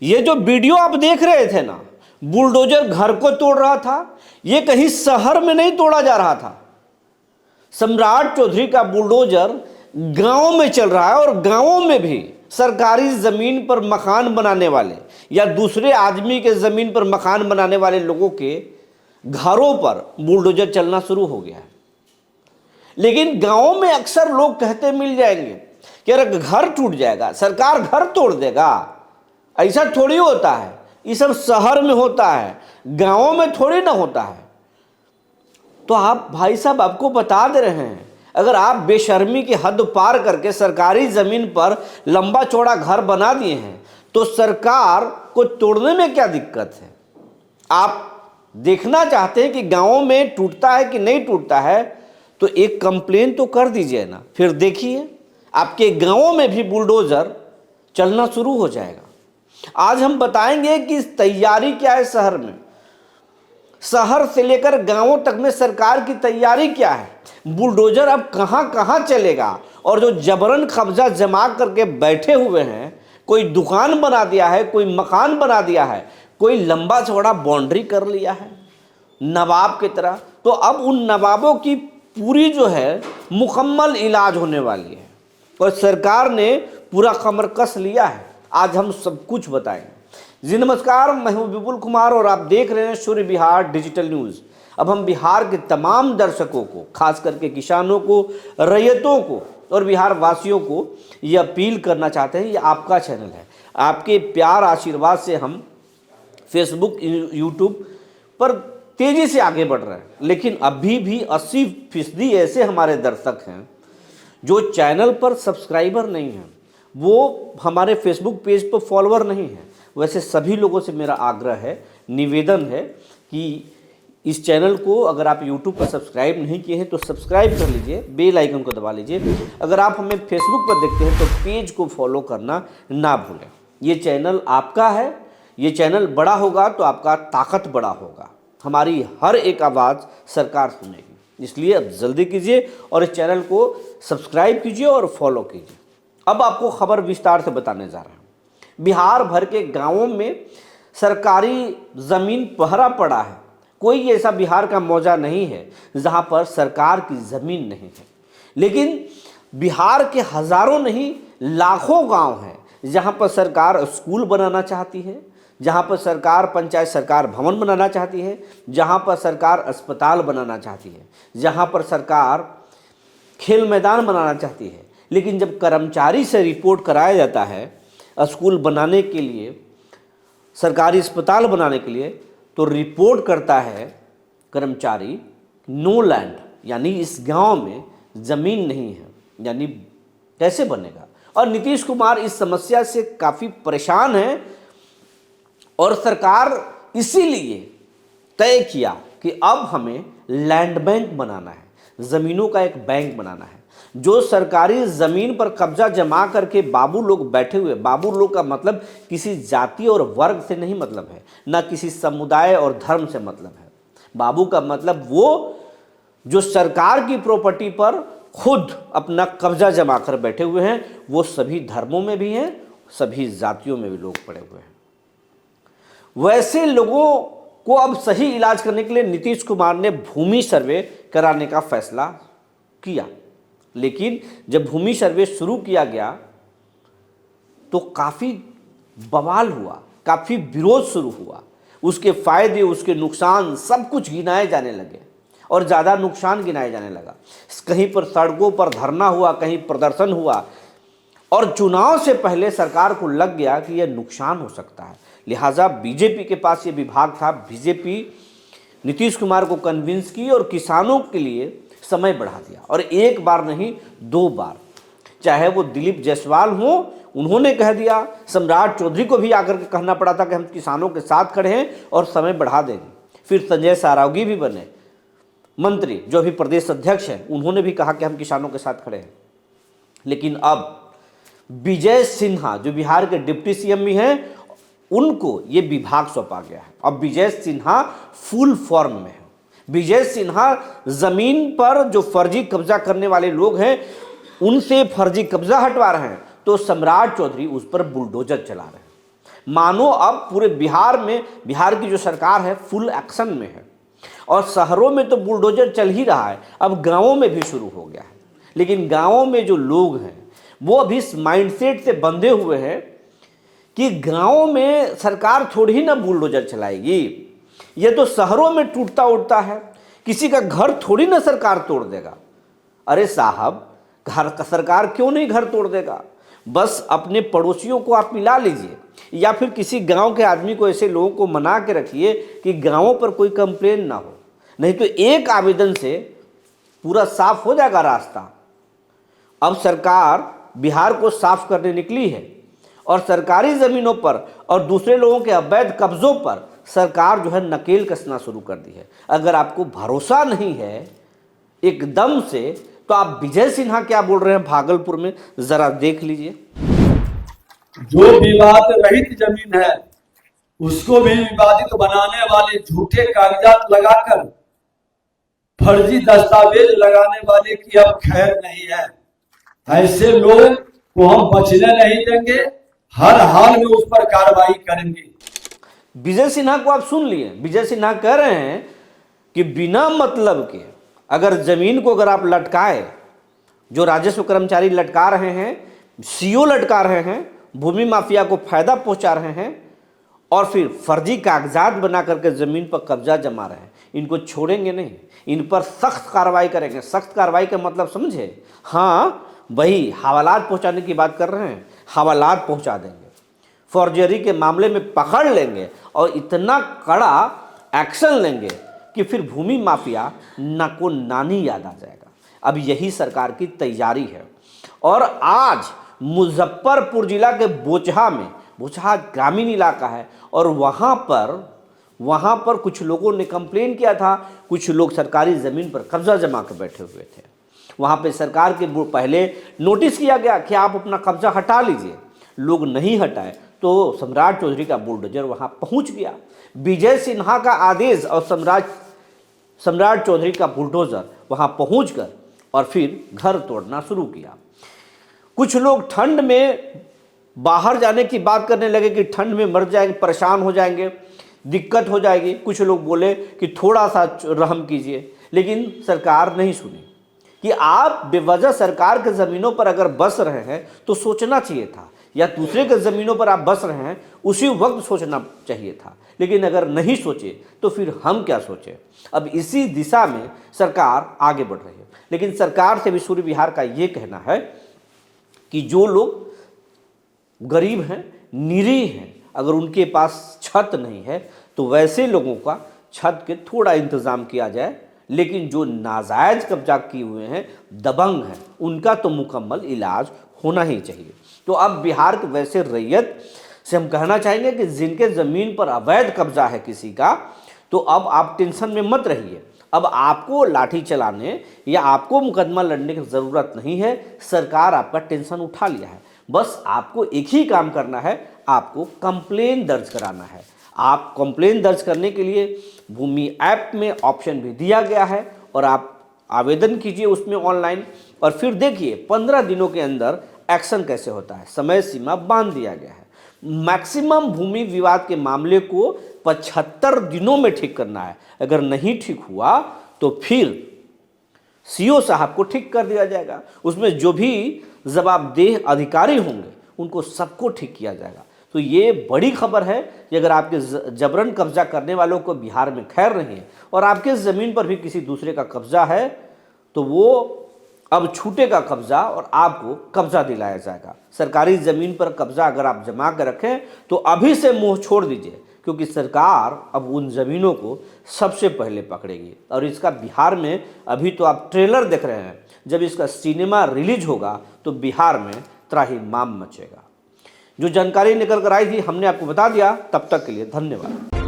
ये जो वीडियो आप देख रहे थे ना, बुलडोजर घर को तोड़ रहा था, ये कहीं शहर में नहीं तोड़ा जा रहा था। सम्राट चौधरी का बुलडोजर गांव में चल रहा है और गांवों में भी सरकारी जमीन पर मकान बनाने वाले या दूसरे आदमी के जमीन पर मकान बनाने वाले लोगों के घरों पर बुलडोजर चलना शुरू हो गया है। लेकिन गांवों में अक्सर लोग कहते मिल जाएंगे कि अरे घर टूट जाएगा, सरकार घर तोड़ देगा। ऐसा थोड़ी होता है, ये सब शहर में होता है, गांवों में थोड़ी ना होता है। तो आप भाई साहब आपको बता दे रहे हैं, अगर आप बेशर्मी की हद पार करके सरकारी जमीन पर लंबा चौड़ा घर बना दिए हैं तो सरकार को तोड़ने में क्या दिक्कत है? आप देखना चाहते हैं कि गांवों में टूटता है कि नहीं टूटता है, तो एक कंप्लेन तो कर दीजिए ना, फिर देखिए आपके गांवों में भी बुलडोजर चलना शुरू हो जाएगा। आज हम बताएंगे कि तैयारी क्या है शहर में, शहर से लेकर गांवों तक में सरकार की तैयारी क्या है, बुलडोजर अब कहां कहां चलेगा। और जो जबरन कब्जा जमा करके बैठे हुए हैं, कोई दुकान बना दिया है, कोई मकान बना दिया है, कोई लंबा चौड़ा बाउंड्री कर लिया है नवाब की तरह, तो अब उन नवाबों की पूरी जो है मुकम्मल इलाज होने वाली है और सरकार ने पूरा कमर कस लिया है। आज हम सब कुछ बताएंगे। जी नमस्कार, मैं हूं विपुल कुमार और आप देख रहे हैं सूर्य बिहार डिजिटल न्यूज़। अब हम बिहार के तमाम दर्शकों को, खास करके किसानों को, रैयतों को और बिहार वासियों को ये अपील करना चाहते हैं, ये आपका चैनल है। आपके प्यार आशीर्वाद से हम फेसबुक यूट्यूब पर तेज़ी से आगे बढ़ रहे हैं, लेकिन अभी भी 80% ऐसे हमारे दर्शक हैं जो चैनल पर सब्सक्राइबर नहीं हैं, वो हमारे फेसबुक पेज पर फॉलोअर नहीं हैं। वैसे सभी लोगों से मेरा आग्रह है, निवेदन है कि इस चैनल को अगर आप यूट्यूब पर सब्सक्राइब नहीं किए हैं तो सब्सक्राइब कर लीजिए, बेल आइकन को दबा लीजिए। अगर आप हमें फेसबुक पर देखते हैं तो पेज को फॉलो करना ना भूलें। ये चैनल आपका है, ये चैनल बड़ा होगा तो आपका ताकत बड़ा होगा, हमारी हर एक आवाज़ सरकार सुनेगी। इसलिए अब जल्दी कीजिए और इस चैनल को सब्सक्राइब कीजिए और फॉलो कीजिए। अब आपको खबर विस्तार से बताने जा रहे हैं। बिहार भर के गांवों में सरकारी ज़मीन पहरा पड़ा है। कोई ऐसा बिहार का मौजा नहीं है जहां पर सरकार की ज़मीन नहीं है, लेकिन बिहार के हज़ारों नहीं लाखों गांव हैं जहां पर सरकार स्कूल बनाना चाहती है, जहां पर सरकार पंचायत सरकार भवन बनाना चाहती है, जहां पर सरकार अस्पताल बनाना चाहती है, जहां पर सरकार खेल मैदान बनाना चाहती है। लेकिन जब कर्मचारी से रिपोर्ट कराया जाता है स्कूल बनाने के लिए, सरकारी अस्पताल बनाने के लिए, तो रिपोर्ट करता है कर्मचारी नो लैंड, यानी इस गांव में ज़मीन नहीं है, यानी कैसे बनेगा। और नीतीश कुमार इस समस्या से काफ़ी परेशान है और सरकार इसीलिए तय किया कि अब हमें लैंड बैंक बनाना है, ज़मीनों का एक बैंक बनाना है। जो सरकारी ज़मीन पर कब्जा जमा करके बाबू लोग बैठे हुए, बाबू लोग का मतलब किसी जाति और वर्ग से नहीं मतलब है, ना किसी समुदाय और धर्म से मतलब है। बाबू का मतलब वो जो सरकार की प्रॉपर्टी पर खुद अपना कब्जा जमा कर बैठे हुए हैं, वो सभी धर्मों में भी हैं, सभी जातियों में भी लोग पड़े हुए हैं। वैसे लोगों को अब सही इलाज करने के लिए नीतीश कुमार ने भूमि सर्वे कराने का फैसला किया। लेकिन जब भूमि सर्वे शुरू किया गया तो काफ़ी बवाल हुआ, काफ़ी विरोध शुरू हुआ। उसके फायदे, उसके नुकसान सब कुछ गिनाए जाने लगे और ज़्यादा नुकसान गिनाए जाने लगा। कहीं पर सड़कों पर धरना हुआ, कहीं प्रदर्शन हुआ और चुनाव से पहले सरकार को लग गया कि यह नुकसान हो सकता है। लिहाजा बीजेपी के पास ये विभाग था, बीजेपी नीतीश कुमार को कन्विंस की और किसानों के लिए समय बढ़ा दिया। और एक बार नहीं, 2 बार, चाहे वो दिलीप जायसवाल हो, उन्होंने कह दिया, सम्राट चौधरी को भी आकर के कहना पड़ा था कि हम किसानों के साथ खड़े हैं और समय बढ़ा देंगे। फिर संजय सारावगी भी बने मंत्री, जो अभी प्रदेश अध्यक्ष हैं, उन्होंने भी कहा कि हम किसानों के साथ खड़े हैं। लेकिन अब विजय सिन्हा, जो बिहार के डिप्टी सीएम भी हैं, उनको ये विभाग सौंपा गया है। अब विजय सिन्हा फुल फॉर्म में है। विजय सिन्हा जमीन पर जो फर्जी कब्जा करने वाले लोग हैं उनसे फर्जी कब्जा हटवा रहे हैं, तो सम्राट चौधरी उस पर बुलडोजर चला रहे हैं। मानो अब पूरे बिहार में, बिहार की जो सरकार है फुल एक्शन में है, और शहरों में तो बुलडोजर चल ही रहा है, अब गांवों में भी शुरू हो गया है। लेकिन गांवों में जो लोग हैं वो अभी इस माइंडसेट से बंधे हुए हैं कि गांवों में सरकार थोड़ी ही ना बुलडोजर चलाएगी, ये तो शहरों में टूटता उठता है, किसी का घर थोड़ी ना सरकार तोड़ देगा। अरे साहब, घर का सरकार क्यों नहीं घर तोड़ देगा? बस अपने पड़ोसियों को आप मिला लीजिए, या फिर किसी गांव के आदमी को, ऐसे लोगों को मना के रखिए कि गांवों पर कोई कंप्लेन ना हो, नहीं तो एक आवेदन से पूरा साफ हो जाएगा रास्ता। अब सरकार बिहार को साफ करने निकली है और सरकारी ज़मीनों पर और दूसरे लोगों के अवैध कब्जों पर सरकार जो है नकेल कसना शुरू कर दी है। अगर आपको भरोसा नहीं है एकदम से, तो आप विजय सिन्हा क्या बोल रहे हैं भागलपुर में, जरा देख लीजिए। जो विवाद रहित जमीन है उसको भी विवादित बनाने वाले, झूठे कागजात लगाकर फर्जी दस्तावेज लगाने वाले की अब खैर नहीं है। ऐसे लोग को हम बचने नहीं देंगे, हर हाल में उस पर कार्रवाई करेंगे। विजय सिन्हा को आप सुन लिए, विजय सिन्हा कह रहे हैं कि बिना मतलब के अगर जमीन को अगर आप लटकाए, जो राजस्व कर्मचारी लटका रहे हैं, सीओ लटका रहे हैं, भूमि माफिया को फायदा पहुंचा रहे हैं और फिर फर्जी कागजात बना करके जमीन पर कब्जा जमा रहे हैं, इनको छोड़ेंगे नहीं, इन पर सख्त कार्रवाई करेंगे। सख्त कार्रवाई का मतलब समझे? हाँ, वही हवालात पहुंचाने की बात कर रहे हैं, हवालात पहुंचा देंगे, फॉर्जरी के मामले में पकड़ लेंगे और इतना कड़ा एक्शन लेंगे कि फिर भूमि माफिया ना को नानी याद आ जाएगा। अब यही सरकार की तैयारी है। और आज मुजफ्फरपुर जिला के बोचहा में, बोचहा ग्रामीण इलाका है, और वहाँ पर कुछ लोगों ने कंप्लेन किया था, कुछ लोग सरकारी ज़मीन पर कब्जा जमा कर बैठे हुए थे। वहाँ पे सरकार के पहले नोटिस किया गया कि आप अपना कब्जा हटा लीजिए, लोग नहीं हटाए तो सम्राट चौधरी का बुलडोजर वहाँ पहुँच गया। विजय सिन्हा का आदेश और सम्राट चौधरी का बुलडोजर वहाँ पहुँचकर और फिर घर तोड़ना शुरू किया। कुछ लोग ठंड में बाहर जाने की बात करने लगे कि ठंड में मर जाएंगे, परेशान हो जाएंगे, दिक्कत हो जाएगी। कुछ लोग बोले कि थोड़ा सा रहम कीजिए, लेकिन सरकार नहीं सुनी कि आप बेवजह सरकार के ज़मीनों पर अगर बस रहे हैं तो सोचना चाहिए था, या दूसरे के ज़मीनों पर आप बस रहे हैं उसी वक्त सोचना चाहिए था। लेकिन अगर नहीं सोचे तो फिर हम क्या सोचें। अब इसी दिशा में सरकार आगे बढ़ रही है। लेकिन सरकार से भी सूर्य विहार का ये कहना है कि जो लोग गरीब हैं, निरीह हैं, अगर उनके पास छत नहीं है तो वैसे लोगों का छत के थोड़ा इंतज़ाम किया जाए, लेकिन जो नाजायज कब्जा किए हुए हैं, दबंग हैं, उनका तो मुकम्मल इलाज होना ही चाहिए। तो अब बिहार के वैसे रैयत से हम कहना चाहेंगे कि जिनके ज़मीन पर अवैध कब्जा है किसी का, तो अब आप टेंशन में मत रहिए। अब आपको लाठी चलाने या आपको मुकदमा लड़ने की ज़रूरत नहीं है, सरकार आपका टेंशन उठा लिया है। बस आपको एक ही काम करना है, आपको कंप्लेन दर्ज कराना है। आप कंप्लेन दर्ज करने के लिए भूमि ऐप में ऑप्शन भी दिया गया है, और आप आवेदन कीजिए उसमें ऑनलाइन, और फिर देखिए 15 दिनों के अंदर एक्शन कैसे होता है। समय सीमा बांध दिया गया है। मैक्सिमम भूमि विवाद के मामले को 75 दिनों में ठीक करना है। अगर नहीं ठीक हुआ तो फिर सीओ साहब को ठीक कर दिया जाएगा। उसमें जो भी जवाबदेह अधिकारी होंगे उनको सबको ठीक किया जाएगा। तो ये बड़ी खबर है कि अगर आपके जबरन कब्जा करने वालों को बिहार में खैर नहीं है और आपके ज़मीन पर भी किसी दूसरे का कब्जा है, तो वो अब छूटेगा कब्जा और आपको कब्जा दिलाया जाएगा। सरकारी ज़मीन पर कब्जा अगर आप जमा कर रखें तो अभी से मुंह छोड़ दीजिए, क्योंकि सरकार अब उन ज़मीनों को सबसे पहले पकड़ेगी। और इसका बिहार में अभी तो आप ट्रेलर देख रहे हैं, जब इसका सिनेमा रिलीज होगा तो बिहार में त्राहिमाम मचेगा। जो जानकारी निकल कर आई थी हमने आपको बता दिया। तब तक के लिए धन्यवाद।